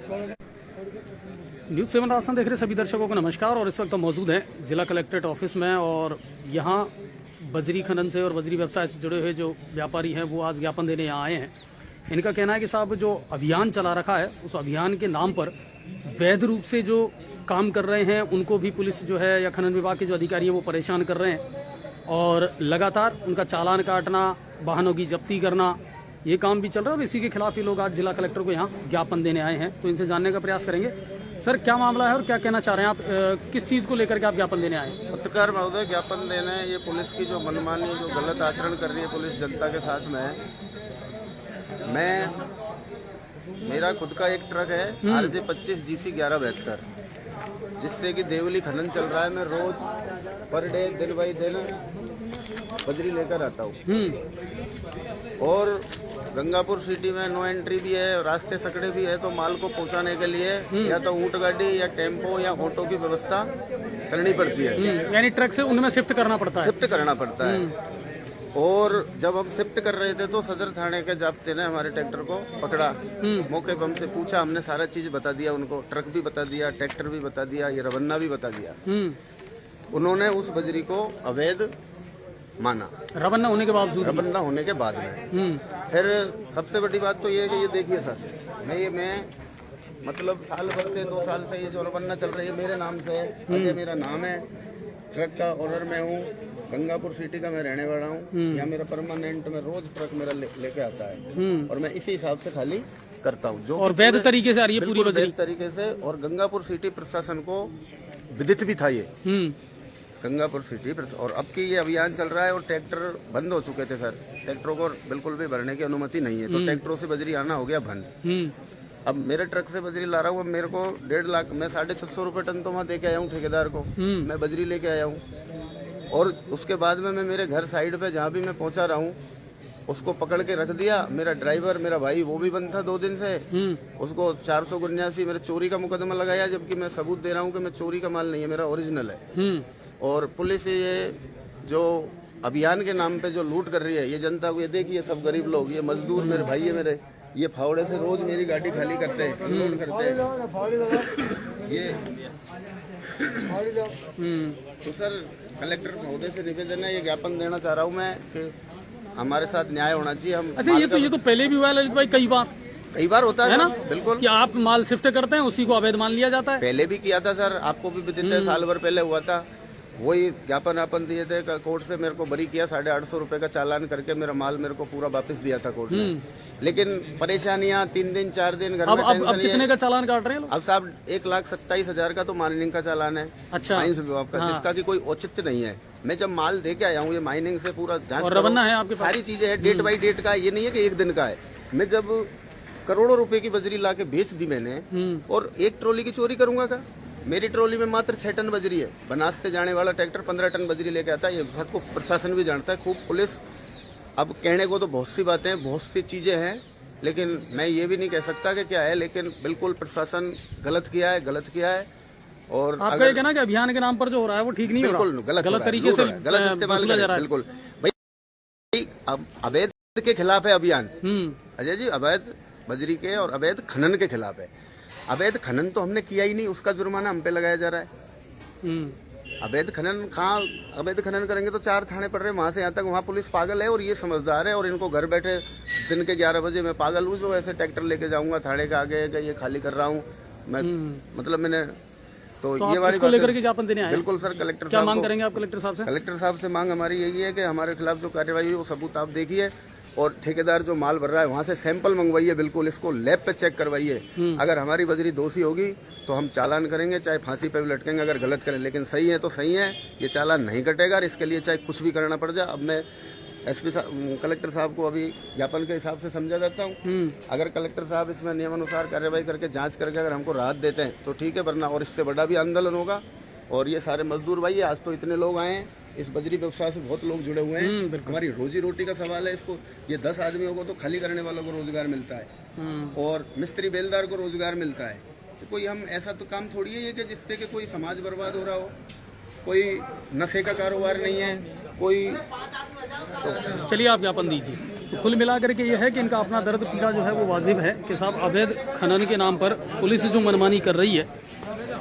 News 7 Rajasthan देख रहे सभी दर्शकों को नमस्कार। और इस वक्त हम मौजूद हैं जिला कलेक्ट्रेट ऑफिस में, और यहाँ बजरी खनन से और बजरी व्यवसाय से जुड़े हुए जो व्यापारी हैं वो आज ज्ञापन देने यहाँ आए हैं। इनका कहना है कि साहब जो अभियान चला रखा है उस अभियान के नाम पर वैध रूप से जो काम कर रहे हैं उनको भी पुलिस जो है या खनन विभाग के जो अधिकारी हैं वो परेशान कर रहे हैं, और लगातार उनका चालान काटना, वाहनों की जब्ती करना, ये काम भी चल रहा है। और इसी के खिलाफ ये लोग आज जिला कलेक्टर को यहाँ ज्ञापन देने आए हैं, तो इनसे जानने का प्रयास करेंगे। सर, क्या मामला है और क्या कहना चाह रहे हैं आप? किस चीज़ को लेकर के आप ज्ञापन देने आए हैं? पत्रकार महोदय, ज्ञापन देने हैं ये पुलिस की जो मनमानी, जो गलत आचरण कर रही है पुलिस जनता के साथ में। मेरा खुद का एक ट्रक है RJ 25 GC 1172, जिससे कि देवली खनन चल रहा है। मैं रोज पर डे दिन बाई दिन बजरी लेकर आता हूँ, और गंगापुर सिटी में नो एंट्री भी है, रास्ते सकड़े भी है, तो माल को पहुंचाने के लिए या तो ऊंट गाड़ी या टेम्पो या ऑटो की व्यवस्था करनी पड़ती है। यानी ट्रक से उनमें शिफ्ट करना पड़ता है। शिफ्ट करना पड़ता है। और जब हम शिफ्ट कर रहे थे तो सदर थाने के जाब्ते ने हमारे ट्रैक्टर को पकड़ा। मौके पर हमसे पूछा, हमने सारा चीज बता दिया उनको, ट्रक भी बता दिया, ट्रैक्टर भी बता दिया, ये रवन्ना भी बता दिया। उन्होंने उस बजरी को अवैध माना, रवन्ना होने के बावजूद। रवन्ना होने के बाद में फिर सबसे बड़ी बात तो ये है कि ये देखिए सर, मैं मतलब साल भर से 2 साल से ये जो रवन्ना चल रही है मेरे नाम से, अजय मेरा नाम है, ट्रक का ओनर मैं हूँ, गंगापुर सिटी का मैं रहने वाला हूँ। यहाँ मेरा परमानेंट में रोज ट्रक मेरा लेके आता है, और मैं इसी हिसाब से खाली करता हूँ, जो और वैध तरीके से आ रही है पूरी बजरी, वैध तरीके से। और गंगापुर सिटी प्रशासन को विदित भी था ये, गंगापुर सिटी। और अब की ये अभियान चल रहा है और ट्रैक्टर बंद हो चुके थे सर, ट्रैक्टरों को बिल्कुल भी भरने की अनुमति नहीं है, तो ट्रैक्टरों से बजरी आना हो गया बंद। अब मेरे ट्रक से बजरी ला रहा हूँ, अब मेरे को 1.5 लाख, मैं 650 रुपये टन तो वहाँ दे के आया हूँ ठेकेदार को, मैं बजरी लेके आया हूँ। और उसके बाद में मैं मेरे घर साइड पे जहाँ भी मैं पहुँचा रहा हूँ उसको पकड़ के रख दिया। मेरा ड्राइवर, मेरा भाई, वो भी बंद था 2 दिन से, उसको 479 मेरे चोरी का मुकदमा लगाया, जबकि मैं सबूत दे रहा हूँ कि मैं चोरी का माल नहीं है, मेरा ओरिजिनल है। और पुलिस ये जो अभियान के नाम पे जो लूट कर रही है ये जनता को, ये देखिए सब गरीब लोग, ये मजदूर मेरे भाई है मेरे, ये फावड़े से रोज मेरी गाड़ी खाली करते हैं, लोड करते हैं ये। तो सर, कलेक्टर महोदय से निवेदन है, ये ज्ञापन देना चाह रहा हूँ मैं कि हमारे साथ न्याय होना चाहिए। हम अच्छा, ये तो पहले भी हुआ है ललित भाई, कई बार होता है ना, बिल्कुल, कि आप माल शिफ्ट करते हैं उसी को अवैध मान लिया जाता है। पहले भी किया था सर, आपको भी विदित है, साल भर पहले हुआ था। वही ज्ञापन आपन दिए थे, कोर्ट से मेरे को बरी किया, 850 रुपए का चालान करके मेरा माल मेरे को पूरा वापस दिया था कोर्ट ने। लेकिन परेशानियां 3 दिन 4 दिन घर में। अब कितने का चालान काट रहे हैं? अब साहब 1,27,000 का तो माइनिंग का चालान है। अच्छा, माइनिंग विभाग का, जिसका की कोई औचित्य नहीं है। मैं जब माल दे के आया हूँ, ये माइनिंग से पूरा जांच और रवन्ना है आपके पास, सारी चीजें है, डेट बाई डेट का, ये नहीं है कि 1 दिन का है। मैं जब करोड़ों रुपए की बजरी ला के बेच दी मैंने, और 1 ट्रॉली की चोरी करूंगा क्या? मेरी ट्रॉली में मात्र 6 टन बजरी है। बनास से जाने वाला ट्रैक्टर 15 टन बजरी लेके आता है, ये सबको प्रशासन भी जानता है खूब, पुलिस। अब कहने को तो बहुत सी बातें, बहुत सी चीजें हैं, लेकिन मैं ये भी नहीं कह सकता कि क्या है, लेकिन बिल्कुल प्रशासन गलत किया है। और आपका ये कहना कि अभियान के नाम पर जो हो रहा है वो ठीक नहीं, बिल्कुल गलत तरीके से गलत इस्तेमाल कर रहा है। बिल्कुल भाई, अब अवैध के खिलाफ है अभियान अजय जी, अवैध बजरी के और अवैध खनन के खिलाफ है। अवैध खनन तो हमने किया ही नहीं, उसका जुर्माना हम पे लगाया जा रहा है। अवैध खनन कहाँ, अवैध खनन करेंगे तो 4 थाने पड़ रहे हैं, वहां से यहाँ तक। वहाँ पुलिस पागल है और ये समझदार है, और इनको घर बैठे दिन के 11 बजे मैं पागल हूँ जो ऐसे ट्रैक्टर लेके जाऊंगा थाने के आगे कि ये खाली कर रहा हूँ मैं, मतलब मैंने तो ये वाली इसको लेकर के ज्ञापन देने आए। बिल्कुल सर, कलेक्टर क्या मांग करेंगे आप कलेक्टर साहब से? कलेक्टर साहब से मांग हमारी यही है कि हमारे खिलाफ जो कार्यवाही है वो सबूत आप देखिए, और ठेकेदार जो माल भर रहा है वहाँ से सैंपल मंगवाइए, बिल्कुल इसको लैब पे चेक करवाइए। अगर हमारी बजरी दोषी होगी तो हम चालान करेंगे, चाहे फांसी पे भी लटकेंगे अगर गलत करें, लेकिन सही है तो सही है, ये चालान नहीं कटेगा, और इसके लिए चाहे कुछ भी करना पड़ जाए। अब मैं SP साहब, कलेक्टर साहब को अभी ज्ञापन के हिसाब से समझा देता हूँ। अगर कलेक्टर साहब इसमें नियमानुसार कार्रवाई करके जाँच करके अगर हमको राहत देते हैं तो ठीक है, वरना और इससे बड़ा भी आंदोलन होगा। और ये सारे मजदूर भाई, आज तो इतने लोग आए हैं, इस बजरी व्यवसाय से बहुत लोग जुड़े हुए हैं, हमारी रोजी रोटी का सवाल है। इसको ये 10 आदमी होगा तो खाली करने वालों को रोजगार मिलता है, और मिस्त्री बेलदार को रोजगार मिलता है। तो कोई हम ऐसा तो काम थोड़ी है ये कि जिससे कि कोई समाज बर्बाद हो रहा हो, कोई नशे का कारोबार नहीं है कोई। चलिए आप ज्ञापन दीजिए। तो कुल मिलाकर के ये है कि इनका अपना दर्द पीड़ा जो है वो वाजिब है कि साहब अवैध खनन के नाम पर पुलिस जो मनमानी कर रही है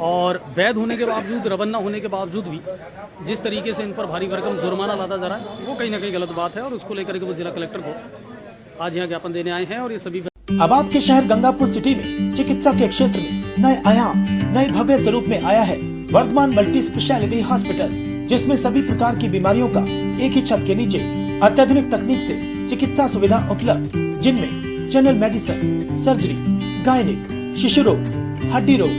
और वैध होने के बावजूद, रवन्ना होने के बावजूद भी जिस तरीके से इन पर भारी भरकम जुर्माना लादा जा रहा है वो कहीं ना कहीं गलत बात है और उसको लेकर के वो जिला कलेक्टर को आज यहाँ ज्ञापन देने आए हैं। और ये सभी अब आपके शहर गंगापुर सिटी में चिकित्सा के क्षेत्र में नए आयाम, नए भव्य स्वरूप में आया है वर्धमान मल्टी स्पेशलिटी हॉस्पिटल, जिसमें सभी प्रकार की बीमारियों का एक ही छत के नीचे अत्याधुनिक तकनीक से चिकित्सा सुविधा उपलब्ध, जिनमें जनरल मेडिसिन, सर्जरी, गायनिक, शिशु रोग, हड्डी रोग,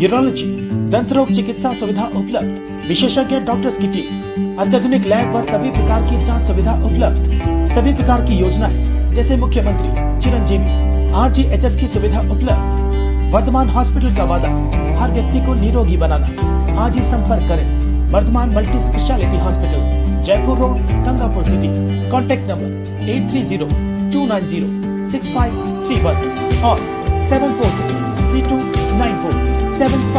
यूरोलॉजी, दंत रोग चिकित्सा सुविधा उपलब्ध, विशेषज्ञ डॉक्टर्स की टीम, अत्याधुनिक लैब व सभी प्रकार की जांच सुविधा उपलब्ध, सभी प्रकार की योजनाएं जैसे मुख्यमंत्री चिरंजीवी RGHS की सुविधा उपलब्ध। वर्धमान हॉस्पिटल का वादा हर व्यक्ति को निरोगी बनाना। आज ही संपर्क करें Vardhman multi speciality hospital, Jaipur road, Gangapur city. Contact number 8302906531 और 746329475।